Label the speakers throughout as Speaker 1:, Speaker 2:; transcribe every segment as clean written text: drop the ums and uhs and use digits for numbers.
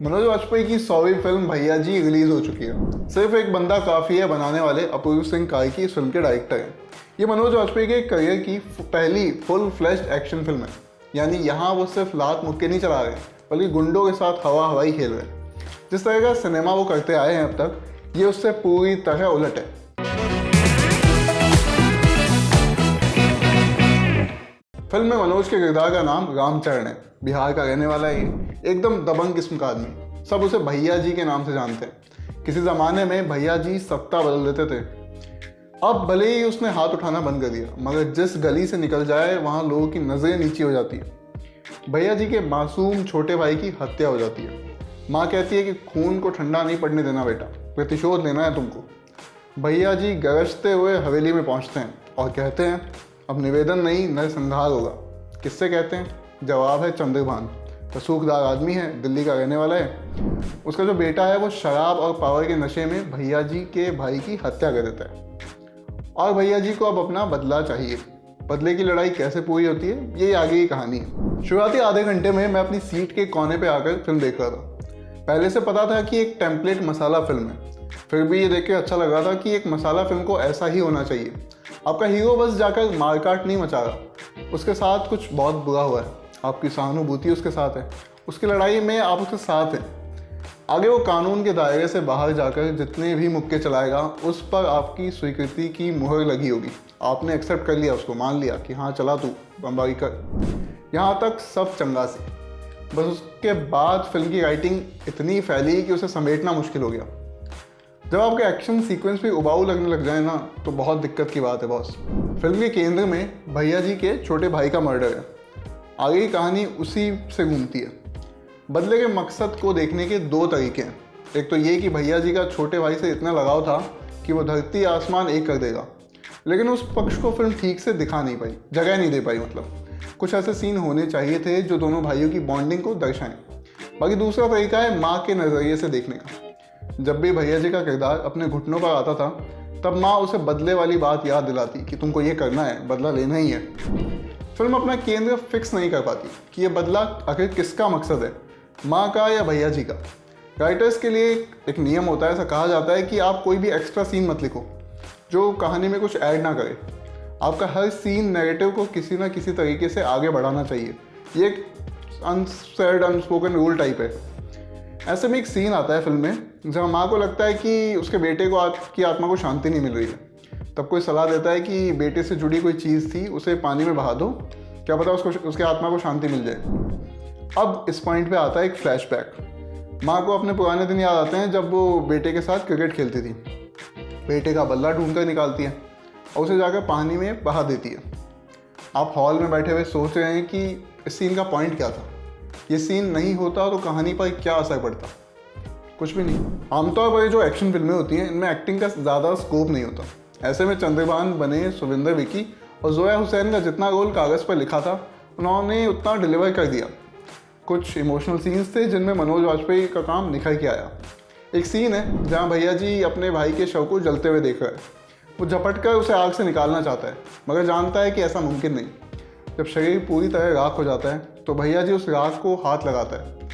Speaker 1: मनोज वाजपेयी की 100वीं फिल्म भैया जी रिलीज हो चुकी है। सिर्फ एक बंदा काफ़ी है बनाने वाले अपूर्व सिंह कार्की इस फिल्म के डायरेक्टर हैं। ये मनोज वाजपेयी के करियर की पहली फुल फ्लैश्ड एक्शन फिल्म है। यानी यहाँ वो सिर्फ लात मुक्के नहीं चला रहे बल्कि गुंडों के साथ हवा हवाई खेल रहे हैं। जिस तरह का सिनेमा वो करते आए हैं अब तक, ये उससे पूरी तरह उलट है। फिल्म में मनोज के किरदार का नाम रामचरण है। बिहार का रहने वाला है ये, एकदम दबंग किस्म का आदमी। सब उसे भैया जी के नाम से जानते हैं। किसी ज़माने में भैया जी सत्ता बदल देते थे। अब भले ही उसने हाथ उठाना बंद कर दिया, मगर जिस गली से निकल जाए वहाँ लोगों की नज़रें नीची हो जाती है। भैया जी के मासूम छोटे भाई की हत्या हो जाती है। माँ कहती है कि खून को ठंडा नहीं पड़ने देना बेटा, प्रतिशोध लेना है तुमको। भैया जी गरजते हुए हवेली में पहुँचते हैं और कहते हैं अब निवेदन नहीं नरसंहार होगा। किससे कहते हैं? जवाब है चंद्रभान। रसूखदार आदमी है, दिल्ली का रहने वाला है। उसका जो बेटा है वो शराब और पावर के नशे में भैया जी के भाई की हत्या कर देता है और भैया जी को अब अपना बदला चाहिए। बदले की लड़ाई कैसे पूरी होती है, ये आगे की कहानी है। शुरुआती आधे घंटे में मैं अपनी सीट के कोने पे आकर फिल्म देख रहा था। पहले से पता था कि एक टेम्पलेट मसाला फिल्म है, फिर भी ये देख के अच्छा लग रहा था कि एक मसाला फिल्म को ऐसा ही होना चाहिए। आपका हीरो बस जाकर मारकाट नहीं मचा रहा, उसके साथ कुछ बहुत बुरा हुआ है, आपकी सहानुभूति उसके साथ है, उसकी लड़ाई में आप उसके साथ हैं। आगे वो कानून के दायरे से बाहर जाकर जितने भी मुक्के चलाएगा उस पर आपकी स्वीकृति की मुहर लगी होगी। आपने एक्सेप्ट कर लिया, उसको मान लिया कि हाँ चला तू बमबारी कर। यहाँ तक सब चंगा सी। बस उसके बाद फिल्म की राइटिंग इतनी फैली कि उसे समेटना मुश्किल हो गया। जब आपके एक्शन सीक्वेंस भी उबाऊ लगने लग जाए ना, तो बहुत दिक्कत की बात है बॉस। फिल्म के केंद्र में भैया जी के छोटे भाई का मर्डर है। आगे की कहानी उसी से घूमती है। बदले के मकसद को देखने के दो तरीके हैं। एक तो ये कि भैया जी का छोटे भाई से इतना लगाव था कि वो धरती आसमान एक कर देगा, लेकिन उस पक्ष को फिल्म ठीक से दिखा नहीं पाई, जगह नहीं दे पाई। मतलब कुछ ऐसे सीन होने चाहिए थे जो दोनों भाइयों की बॉन्डिंग को दर्शाएं। बाकी दूसरा तरीका है माँ के नज़रिए से देखने का। जब भी भैया जी का किरदार अपने घुटनों पर आता था, तब माँ उसे बदले वाली बात याद दिलाती कि तुमको ये करना है, बदला लेना ही है। फिल्म अपना केंद्र फिक्स नहीं कर पाती कि ये बदला आखिर किसका मकसद है, माँ का या भैया जी का। राइटर्स के लिए एक नियम होता है, ऐसा कहा जाता है कि आप कोई भी एक्स्ट्रा सीन मत लिखो जो कहानी में कुछ ऐड ना करे। आपका हर सीन नैरेटिव को किसी ना किसी तरीके से आगे बढ़ाना चाहिए। ये एक अनसेड अनस्पोकन रूल टाइप है। ऐसे में एक सीन आता है फिल्म में जहाँ माँ को लगता है कि उसके बेटे को की आत्मा को शांति नहीं मिल रही है। तब कोई सलाह देता है कि बेटे से जुड़ी कोई चीज़ थी, उसे पानी में बहा दो, क्या पता उसके आत्मा को शांति मिल जाए। अब इस पॉइंट पे आता है एक फ्लैशबैक। माँ को अपने पुराने दिन याद आते हैं जब वो बेटे के साथ क्रिकेट खेलती थी। बेटे का बल्ला ढूंढ कर निकालती है और उसे जाकर पानी में बहा देती है। आप हॉल में बैठे हुए सोच रहे हैं कि इस सीन का पॉइंट क्या था। ये सीन नहीं होता तो कहानी पर क्या असर पड़ता? कुछ भी नहीं। आमतौर पर जो एक्शन फिल्में होती हैं इनमें एक्टिंग का ज़्यादा स्कोप नहीं होता। ऐसे में चंद्रभान बने सुविंदर विकी और जोया हुसैन का जितना रोल कागज़ पर लिखा था उन्होंने उतना डिलीवर कर दिया। कुछ इमोशनल सीन्स थे जिनमें मनोज वाजपेयी का काम निखर के आया। एक सीन है जहाँ भैया जी अपने भाई के शव को जलते हुए देख रहे हैं। वो झपट कर उसे आग से निकालना चाहता है, मगर जानता है कि ऐसा मुमकिन नहीं। जब शरीर पूरी तरह राख हो जाता है तो भैया जी उस राख को हाथ लगाता है।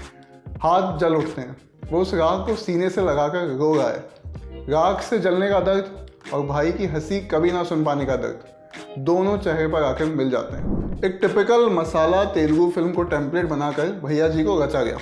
Speaker 1: हाथ जल उठते हैं। वो उस राख को सीने से लगाकर रो रहा है। राख से जलने का दर्द और भाई की हंसी कभी ना सुन पाने का दर्द, दोनों चेहरे पर आकर मिल जाते हैं। एक टिपिकल मसाला तेलुगु फिल्म को टेम्पलेट बनाकर भैया जी को रचा गया।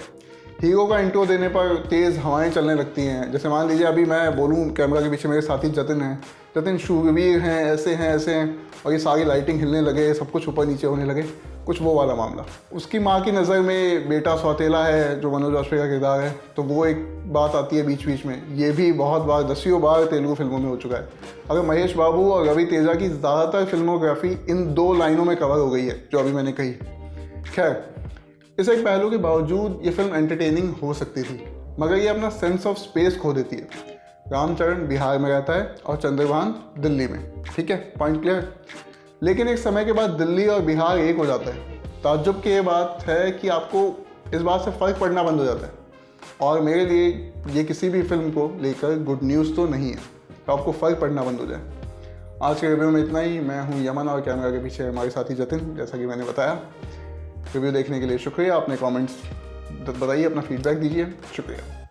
Speaker 1: हीरो का इंट्रो देने पर तेज़ हवाएं चलने लगती हैं। जैसे मान लीजिए अभी मैं बोलूँ, कैमरा के पीछे मेरे साथी जतिन हैं, जतिन शूरवीर हैं, ऐसे हैं, और ये सारी लाइटिंग हिलने लगे, सब कुछ ऊपर नीचे होने लगे, कुछ वो वाला मामला। उसकी माँ की नज़र में बेटा सौतेला है जो मनोज वाजपेयी का किरदार है, तो वो एक बात आती है बीच बीच में। ये भी बहुत बार, दसियों बार तेलुगु फिल्मों में हो चुका है। अगर महेश बाबू और रवि तेजा की ज़्यादातर फिल्मोग्राफी इन दो लाइनों में कवर हो गई है जो अभी मैंने कही। खैर, इस एक पहलू के बावजूद ये फिल्म एंटरटेनिंग हो सकती थी, मगर ये अपना सेंस ऑफ स्पेस खो देती है। रामचरण बिहार में रहता है और चंद्रभान दिल्ली में। ठीक है, पॉइंट क्लियर। लेकिन एक समय के बाद दिल्ली और बिहार एक हो जाता है। ताज्जुब की ये बात है कि आपको इस बात से फ़र्क पड़ना बंद हो जाता है। और मेरे लिए ये किसी भी फिल्म को लेकर गुड न्यूज़ तो नहीं है तो आपको फ़र्क पड़ना बंद हो जाए। आज के रिव्यू में इतना ही। मैं हूँ यमन और कैमरा के पीछे हमारे साथी जतिन, जैसा कि मैंने बताया। रिव्यू देखने के लिए शुक्रिया। अपने कमेंट्स तो बताइए, अपना फीडबैक दीजिए। शुक्रिया।